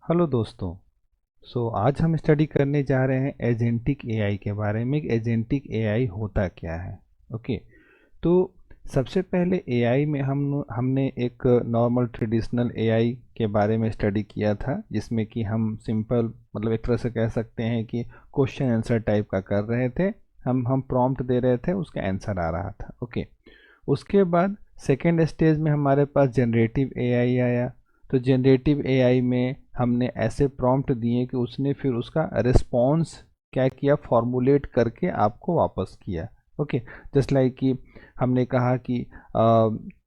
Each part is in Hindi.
हेलो दोस्तों। आज हम स्टडी करने जा रहे हैं एजेंटिक एआई के बारे में। एजेंटिक एआई होता क्या है। ओके। तो सबसे पहले एआई में हमने एक नॉर्मल ट्रेडिशनल एआई के बारे में स्टडी किया था, जिसमें कि हम सिंपल मतलब एक तरह से कह सकते हैं कि क्वेश्चन आंसर टाइप का कर रहे थे। हम प्रॉम्प्ट दे रहे थे, उसका आंसर आ रहा था। ओके। उसके बाद सेकेंड स्टेज में हमारे पास जनरेटिव एआई आया। तो जनरेटिव एआई में हमने ऐसे प्रॉम्प्ट दिए कि उसने फिर उसका रिस्पॉन्स क्या किया, फॉर्मुलेट करके आपको वापस किया। ओके। जस्ट लाइक कि हमने कहा कि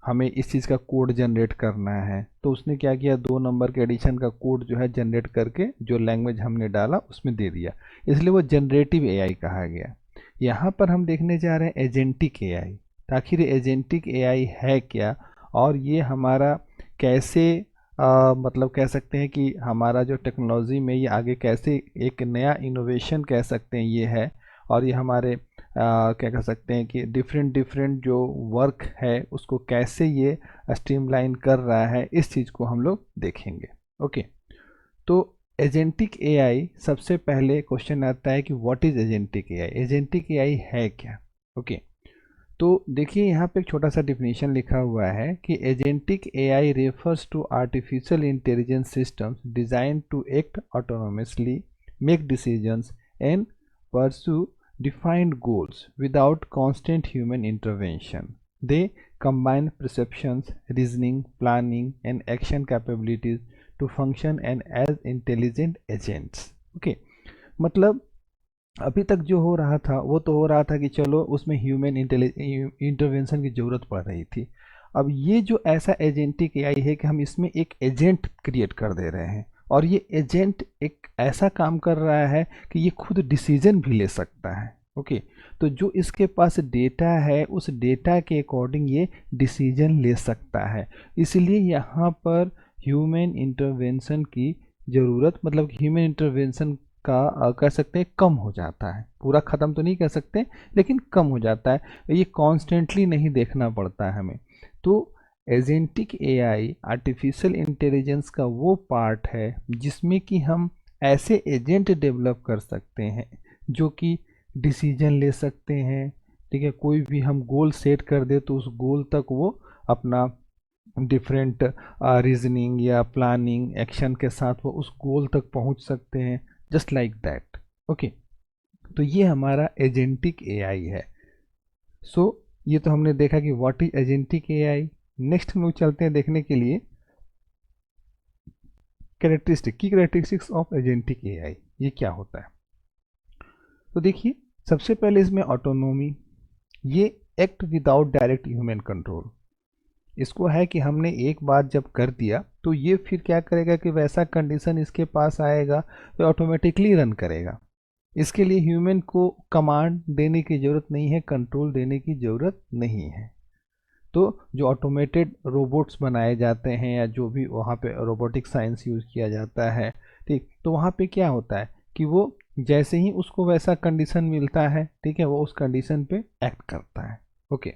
हमें इस चीज़ का कोड जनरेट करना है, तो उसने क्या किया, 2 नंबर के एडिशन का कोड जो है जनरेट करके जो लैंग्वेज हमने डाला उसमें दे दिया। इसलिए वो जनरेटिव एआई कहा गया। यहाँ पर हम देखने जा रहे हैं एजेंटिक एआई। आखिर एजेंटिक एआई है क्या, और ये हमारा कैसे मतलब कह सकते हैं कि हमारा जो टेक्नोलॉजी में ये आगे कैसे एक नया इनोवेशन कह सकते हैं ये है। और ये हमारे क्या कह सकते हैं कि डिफरेंट डिफरेंट जो वर्क है उसको कैसे ये स्ट्रीमलाइन कर रहा है, इस चीज़ को हम लोग देखेंगे। ओके। तो एजेंटिक एआई, सबसे पहले क्वेश्चन आता है कि what is agentic AI. Agentic AI है क्या। ओके। तो देखिए यहाँ पे एक छोटा सा डिफिनीशन लिखा हुआ है कि agentic AI refers to artificial intelligence systems design to act autonomously, make decisions and pursue defined goals without constant human intervention. They combine perceptions, reasoning, planning, and action capabilities to function and as intelligent agents. Okay. मतलब अभी तक जो हो रहा था वो तो हो रहा था कि चलो उसमें ह्यूमन इंटरवेंशन की ज़रूरत पड़ रही थी। अब ये जो ऐसा एजेंटिक एआई है कि हम इसमें एक एजेंट क्रिएट कर दे रहे हैं, और ये एजेंट एक ऐसा काम कर रहा है कि ये खुद डिसीजन भी ले सकता है। ओके। तो जो इसके पास डेटा है उस डेटा के अकॉर्डिंग ये डिसीजन ले सकता है। इसलिए यहाँ पर ह्यूमन इंटरवेंशन की ज़रूरत, मतलब ह्यूमन इंटरवेंशन का कह सकते हैं कम हो जाता है। पूरा ख़त्म तो नहीं कह सकते, लेकिन कम हो जाता है। ये कॉन्स्टेंटली नहीं देखना पड़ता है हमें। तो एजेंटिक एआई आर्टिफिशियल इंटेलिजेंस का वो पार्ट है जिसमें कि हम ऐसे एजेंट डेवलप कर सकते हैं जो कि डिसीजन ले सकते हैं। ठीक है। कोई भी हम गोल सेट कर दे तो उस गोल तक वो अपना डिफरेंट रीजनिंग या प्लानिंग एक्शन के साथ वो उस गोल तक पहुंच सकते हैं, जस्ट लाइक दैट। ओके। तो ये हमारा एजेंटिक एआई है। सो ये तो हमने देखा कि what is agentic AI. Next हम लोग चलते हैं देखने के लिए कैरेक्टरिस्टिक्स ऑफ एजेंटिक एआई, ये क्या होता है। तो देखिए, सबसे पहले इसमें ऑटोनोमी, ये act without direct human control. इसको है कि हमने एक बार जब कर दिया तो ये फिर क्या करेगा कि वैसा कंडीशन इसके पास आएगा तो ऑटोमेटिकली रन करेगा। इसके लिए ह्यूमन को कमांड देने की ज़रूरत नहीं है, कंट्रोल देने की ज़रूरत नहीं है। तो जो ऑटोमेटेड रोबोट्स बनाए जाते हैं या जो भी वहाँ पे रोबोटिक साइंस यूज़ किया जाता है, ठीक, तो वहाँ पे क्या होता है कि वो जैसे ही उसको वैसा कंडीशन मिलता है, ठीक है, वो उस कंडीशन पे एक्ट करता है। ओके।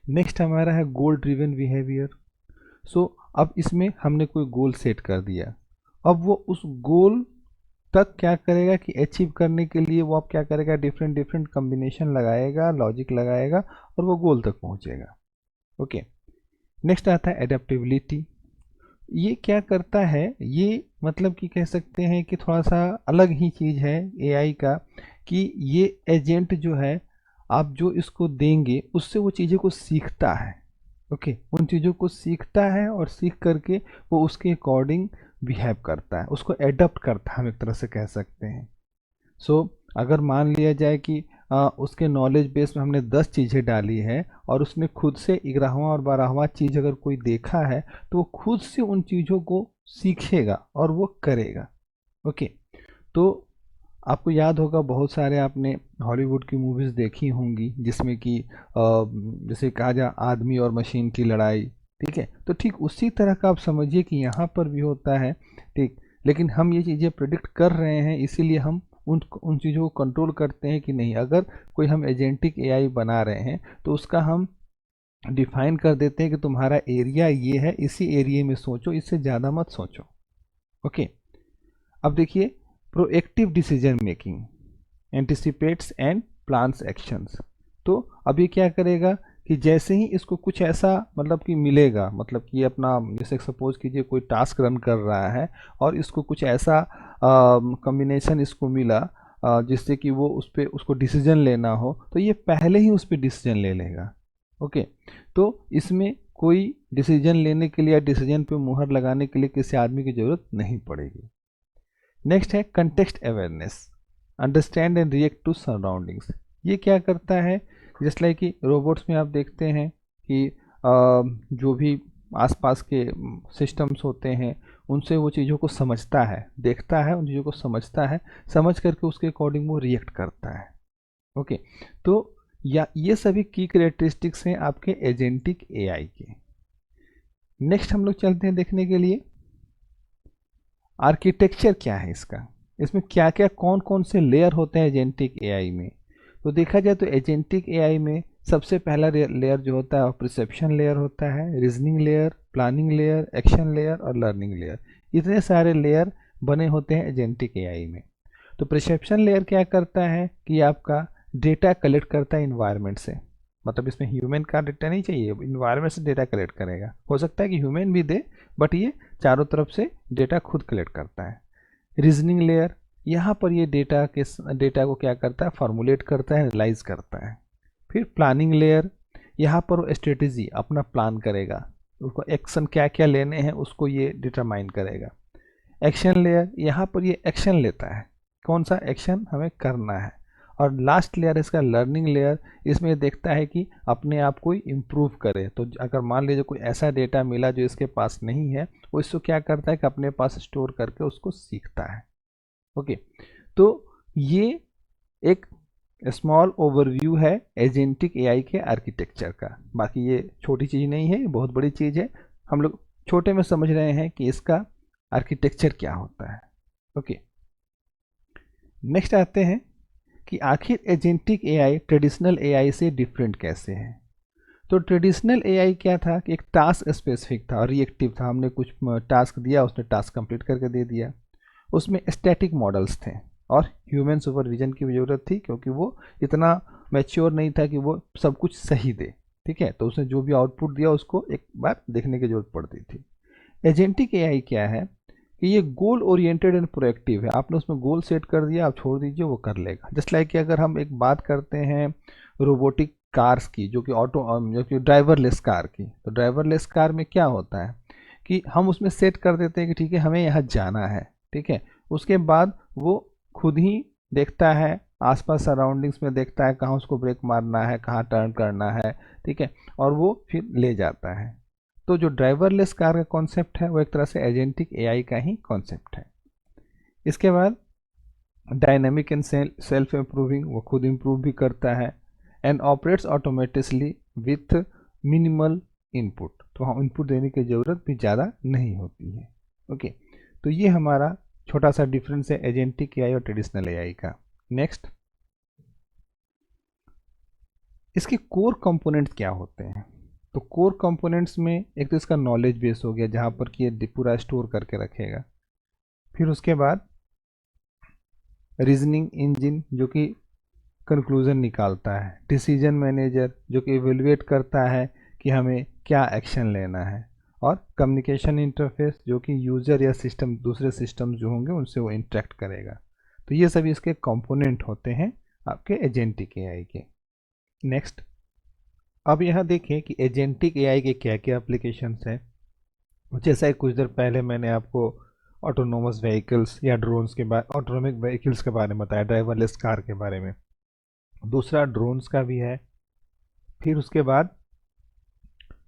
नेक्स्ट हमारा है गोल ड्रिवन बिहेवियर। सो अब इसमें हमने कोई गोल सेट कर दिया। अब वो उस गोल तक क्या करेगा कि अचीव करने के लिए वो अब क्या करेगा, डिफरेंट डिफरेंट कॉम्बिनेशन लगाएगा, लॉजिक लगाएगा, और वो गोल तक पहुंचेगा। ओके। नेक्स्ट आता है एडेप्टेबिलिटी। ये क्या करता है, ये मतलब कि कह सकते हैं कि थोड़ा सा अलग ही चीज़ है एआई का, कि ये एजेंट जो है आप जो इसको देंगे उससे वो चीज़ों को सीखता है। ओके। उन चीज़ों को सीखता है और सीख करके वो उसके अकॉर्डिंग बिहेव करता है, उसको एडप्ट करता है, हम एक तरह से कह सकते हैं। सो अगर मान लिया जाए कि उसके नॉलेज बेस में हमने 10 चीज़ें डाली है और उसने खुद से 11वां और 12वां चीज़ अगर कोई देखा है तो वो खुद से उन चीज़ों को सीखेगा और वो करेगा। ओके। तो आपको याद होगा, बहुत सारे आपने हॉलीवुड की मूवीज़ देखी होंगी जिसमें कि जैसे कहा जाए आदमी और मशीन की लड़ाई। ठीक है। तो ठीक उसी तरह का आप समझिए कि यहाँ पर भी होता है। ठीक। लेकिन हम ये चीज़ें प्रिडिक्ट कर रहे हैं, इसीलिए हम उन चीज़ों को कंट्रोल करते हैं कि नहीं, अगर कोई हम एजेंटिक एआई बना रहे हैं तो उसका हम डिफाइन कर देते हैं कि तुम्हारा एरिया ये है, इसी एरिया में सोचो, इससे ज़्यादा मत सोचो। ओके, अब देखिए, proactive decision making, anticipates and plans actions. तो अब ये क्या करेगा कि जैसे ही इसको कुछ ऐसा मतलब कि मिलेगा, मतलब कि अपना जैसे सपोज कीजिए कोई टास्क रन कर रहा है और इसको कुछ ऐसा कॉम्बिनेशन इसको मिला जिससे कि वो उस पर उसको डिसीजन लेना हो, तो ये पहले ही उस पर डिसीजन ले लेगा। ओके, तो इसमें कोई डिसीजन लेने के लिए या डिसीजन पे मुहर लगाने के लिए किसी आदमी की ज़रूरत नहीं पड़ेगी। नेक्स्ट है context awareness, understand and react to surroundings. ये क्या करता है, जस्ट लाइक कि रोबोट्स में आप देखते हैं कि जो भी आसपास के सिस्टम्स होते हैं उनसे वो चीज़ों को समझता है, देखता है, उन चीज़ों को समझता है, समझ करके उसके अकॉर्डिंग वो रिएक्ट करता है। ओके, तो या ये सभी की कैरेक्टरिस्टिक्स हैं आपके एजेंटिक एआई के। नेक्स्ट हम लोग चलते हैं देखने के लिए आर्किटेक्चर क्या है इसका, इसमें क्या क्या कौन कौन से लेयर होते हैं एजेंटिक एआई में। तो देखा जाए तो एजेंटिक एआई में सबसे पहला लेयर जो होता है परसेप्शन लेयर होता है, reasoning layer, planning layer, action layer और लर्निंग लेयर। इतने सारे लेयर बने होते हैं एजेंटिक एआई में। तो परसेप्शन लेयर क्या करता है कि आपका डेटा कलेक्ट करता है इन्वायरमेंट से, मतलब इसमें ह्यूमन का डेटा नहीं चाहिए, इन्वायरमेंट से डेटा कलेक्ट करेगा। हो सकता है कि ह्यूमन भी दे, बट ये चारों तरफ से डेटा खुद कलेक्ट करता है। रीजनिंग लेयर, यहाँ पर ये डेटा को क्या करता है, फॉर्मुलेट करता है, एनालाइज करता है। फिर प्लानिंग लेयर, यहाँ पर वो स्ट्रेटेजी अपना प्लान करेगा, उसको एक्शन क्या क्या लेने हैं उसको ये डिटरमाइन करेगा। एक्शन लेयर, यहाँ पर ये एक्शन लेता है, कौन सा एक्शन हमें करना है। और लास्ट लेयर इसका लर्निंग लेयर, इसमें ये देखता है कि अपने आप को इम्प्रूव करे। तो अगर मान लीजिए कोई ऐसा डेटा मिला जो इसके पास नहीं है, वो इसको क्या करता है कि अपने पास स्टोर करके उसको सीखता है। ओके, तो ये एक स्मॉल ओवरव्यू है एजेंटिक एआई के आर्किटेक्चर का। बाकी ये छोटी चीज़ नहीं है, ये बहुत बड़ी चीज़ है। हम लोग छोटे में समझ रहे हैं कि इसका आर्किटेक्चर क्या होता है। ओके, नेक्स्ट आते हैं कि आखिर एजेंटिक एआई ट्रेडिशनल एआई से डिफरेंट कैसे है। तो ट्रेडिशनल एआई क्या था कि एक टास्क स्पेसिफिक था और रिएक्टिव था, हमने कुछ टास्क दिया, उसने टास्क कंप्लीट करके दे दिया। उसमें स्टैटिक मॉडल्स थे और ह्यूमन सुपरविजन की ज़रूरत थी, क्योंकि वो इतना मैच्योर नहीं था कि वो सब कुछ सही दे। ठीक है, तो उसने जो भी आउटपुट दिया उसको एक बार देखने की जरूरत पड़ती थी। एजेंटिक एआई क्या है कि ये गोल ओरिएंटेड एंड प्रोएक्टिव है। आपने उसमें गोल सेट कर दिया, आप छोड़ दीजिए, वो कर लेगा। जस्ट लाइक कि अगर हम एक बात करते हैं रोबोटिक कार्स की, जो कि ड्राइवरलेस कार की, तो ड्राइवरलेस कार में क्या होता है कि हम उसमें सेट कर देते हैं कि ठीक है हमें यहाँ जाना है, ठीक है, उसके बाद वो खुद ही देखता है, आसपास सराउंडिंग्स में देखता है कहाँ उसको ब्रेक मारना है, कहाँ टर्न करना है, ठीक है, और वो फिर ले जाता है। तो जो ड्राइवरलेस कार का कॉन्सेप्ट है वो एक तरह से एजेंटिक एआई का ही कॉन्सेप्ट है। इसके बाद डायनेमिक एंड सेल्फ इम्प्रूविंग, वो खुद इम्प्रूव भी करता है। And operates automatically with minimal input, तो हम इनपुट देने की ज़रूरत भी ज़्यादा नहीं होती है। ओके, तो ये हमारा छोटा सा डिफरेंस है एजेंटिक एआई और ट्रेडिशनल एआई का। नेक्स्ट, इसके कोर कंपोनेंट्स क्या होते हैं। तो कोर कंपोनेंट्स में एक तो इसका नॉलेज बेस हो गया, जहाँ पर कि ये पूरा स्टोर करके रखेगा। फिर उसके बाद रीजनिंग इंजन, जो कि कंक्लूजन निकालता है। डिसीजन मैनेजर, जो कि इवेलुएट करता है कि हमें क्या एक्शन लेना है। और कम्युनिकेशन इंटरफेस, जो कि यूज़र या सिस्टम, दूसरे सिस्टम जो होंगे उनसे वो इंटरेक्ट करेगा। तो ये सभी इसके कंपोनेंट होते हैं आपके एजेंटिक एआई के। नेक्स्ट, अब यहाँ देखें कि एजेंटिक एआई के क्या क्या एप्लीकेशंस हैं। जैसा कुछ देर पहले मैंने आपको ऑटोनोमस व्हीकल्स या ड्रोन्स के बारे, ऑटोनोमिक व्हीकल्स के बारे में बताया, ड्राइवरलेस कार के बारे में। दूसरा ड्रोन्स का भी है। फिर उसके बाद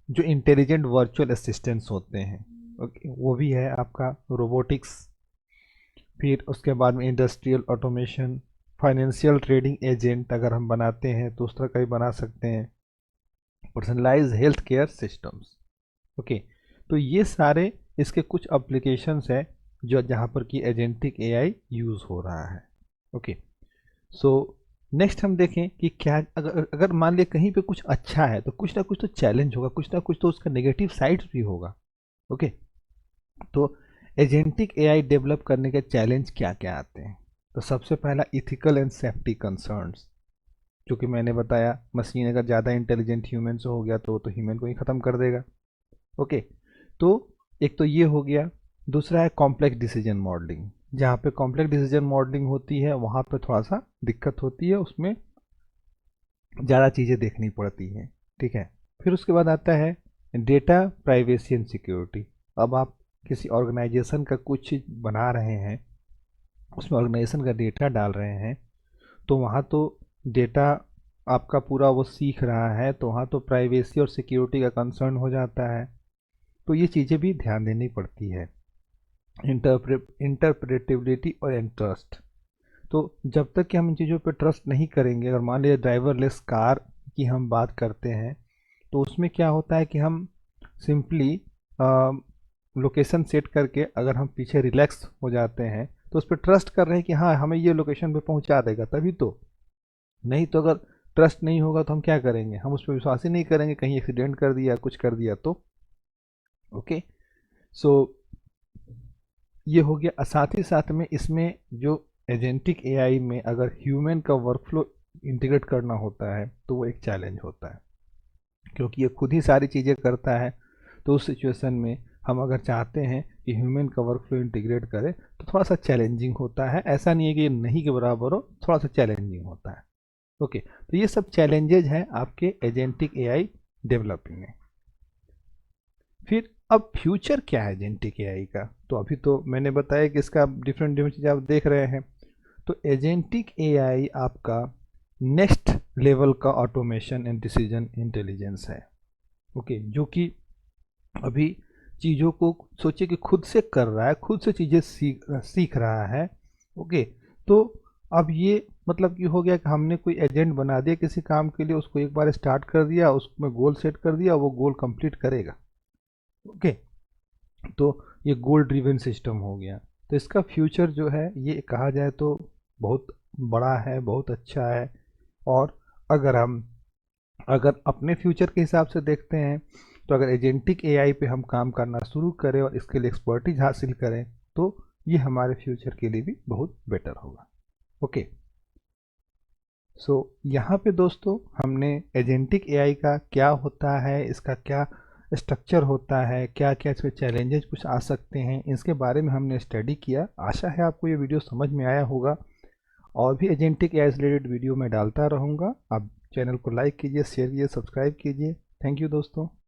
जो इंटेलिजेंट वर्चुअल असिस्टेंट्स होते हैं, ओके, वो भी है आपका रोबोटिक्स। फिर उसके बाद में industrial automation, financial trading agent अगर हम बनाते हैं तो उस तरह का भी बना सकते हैं। Personalise health care systems. Okay, तो ये सारे इसके कुछ एप्लीकेशंस है जो जहाँ पर कि एजेंटिक एआई यूज़ हो रहा है। ओके, सो नेक्स्ट हम देखें कि क्या अगर मान लिया कहीं पे कुछ अच्छा है तो कुछ ना कुछ तो चैलेंज होगा, कुछ ना कुछ तो उसका नेगेटिव साइड्स भी होगा। ओके, तो एजेंटिक एआई डेवलप करने के चैलेंज क्या क्या आते हैं? तो सबसे पहला इथिकल एंड सेफ्टी कंसर्न्स, जो कि मैंने बताया मशीन अगर ज़्यादा इंटेलिजेंट ह्यूमन से हो गया तो वो तो ह्यूमन को ही ख़त्म कर देगा। ओके, तो एक तो ये हो गया। दूसरा है कॉम्प्लेक्स डिसीजन मॉडलिंग। जहाँ पे कॉम्प्लेक्स डिसीजन मॉडलिंग होती है वहाँ पे थोड़ा सा दिक्कत होती है, उसमें ज़्यादा चीज़ें देखनी पड़ती हैं। ठीक है। फिर उसके बाद आता है डेटा प्राइवेसी एंड सिक्योरिटी। अब आप किसी ऑर्गेनाइजेशन का कुछ बना रहे हैं, उसमें ऑर्गेनाइजेशन का डेटा डाल रहे हैं, तो वहाँ तो डेटा आपका पूरा वो सीख रहा है, तो वहाँ तो प्राइवेसी और सिक्योरिटी का कंसर्न हो जाता है। तो ये चीज़ें भी ध्यान देनी पड़ती है। इंटरप्रेटेबिलिटी और इंटरेस्ट। तो जब तक कि हम इन चीज़ों पे ट्रस्ट नहीं करेंगे, अगर मान लीजिए ड्राइवरलेस कार की हम बात करते हैं, तो उसमें क्या होता है कि हम सिंपली लोकेशन सेट करके अगर हम पीछे रिलैक्स हो जाते हैं तो उस पर ट्रस्ट कर रहे हैं कि हाँ हमें ये लोकेशन पे पहुंचा देगा, तभी तो। नहीं तो अगर ट्रस्ट नहीं होगा तो हम क्या करेंगे, हम उस पर विश्वास ही नहीं करेंगे, कहीं एक्सीडेंट कर दिया कुछ कर दिया तो। ओके, सो ये हो गया। साथ ही साथ में इसमें जो एजेंटिक एआई में अगर ह्यूमन का वर्कफ्लो इंटीग्रेट करना होता है तो वो एक चैलेंज होता है, क्योंकि ये खुद ही सारी चीज़ें करता है। तो उस सिचुएशन में हम अगर चाहते हैं कि ह्यूमन का वर्कफ्लो इंटीग्रेट करे तो थोड़ा सा चैलेंजिंग होता है। ऐसा नहीं है कि ये नहीं के बराबर हो, थोड़ा सा चैलेंजिंग होता है। ओके, तो ये सब चैलेंजेज हैं आपके एजेंटिक एआई डेवलपिंग में। फिर अब फ्यूचर क्या है एजेंटिक एआई का? तो अभी तो मैंने बताया कि इसका डिफरेंट डिफरेंट चीज़ें आप देख रहे हैं। तो एजेंटिक एआई आपका नेक्स्ट लेवल का ऑटोमेशन एंड डिसीजन इंटेलिजेंस है। ओके, जो कि अभी चीज़ों को सोचिए कि खुद से कर रहा है, खुद से चीज़ें सीख रहा है। ओके, तो अब ये मतलब कि हो गया कि हमने कोई एजेंट बना दिया किसी काम के लिए, उसको एक बार स्टार्ट कर दिया, उसमें गोल सेट कर दिया, वो गोल कंप्लीट करेगा। ओके, तो ये गोल ड्रिवन सिस्टम हो गया। तो इसका फ्यूचर जो है ये कहा जाए तो बहुत बड़ा है, बहुत अच्छा है। और अगर हम अगर अपने फ्यूचर के हिसाब से देखते हैं, तो अगर एजेंटिक एआई पे हम काम करना शुरू करें और इसके लिए एक्सपर्टीज हासिल करें तो ये हमारे फ्यूचर के लिए भी बहुत बेटर होगा। ओके, सो यहाँ पे दोस्तों हमने एजेंटिक एआई का क्या होता है, इसका क्या स्ट्रक्चर होता है, क्या क्या इसमें चैलेंजेस कुछ आ सकते हैं, इसके बारे में हमने स्टडी किया। आशा है आपको ये वीडियो समझ में आया होगा। और भी एजेंटिक एआई से रिलेटेड वीडियो मैं डालता रहूँगा। आप चैनल को लाइक कीजिए, शेयर कीजिए, सब्सक्राइब कीजिए। थैंक यू दोस्तों।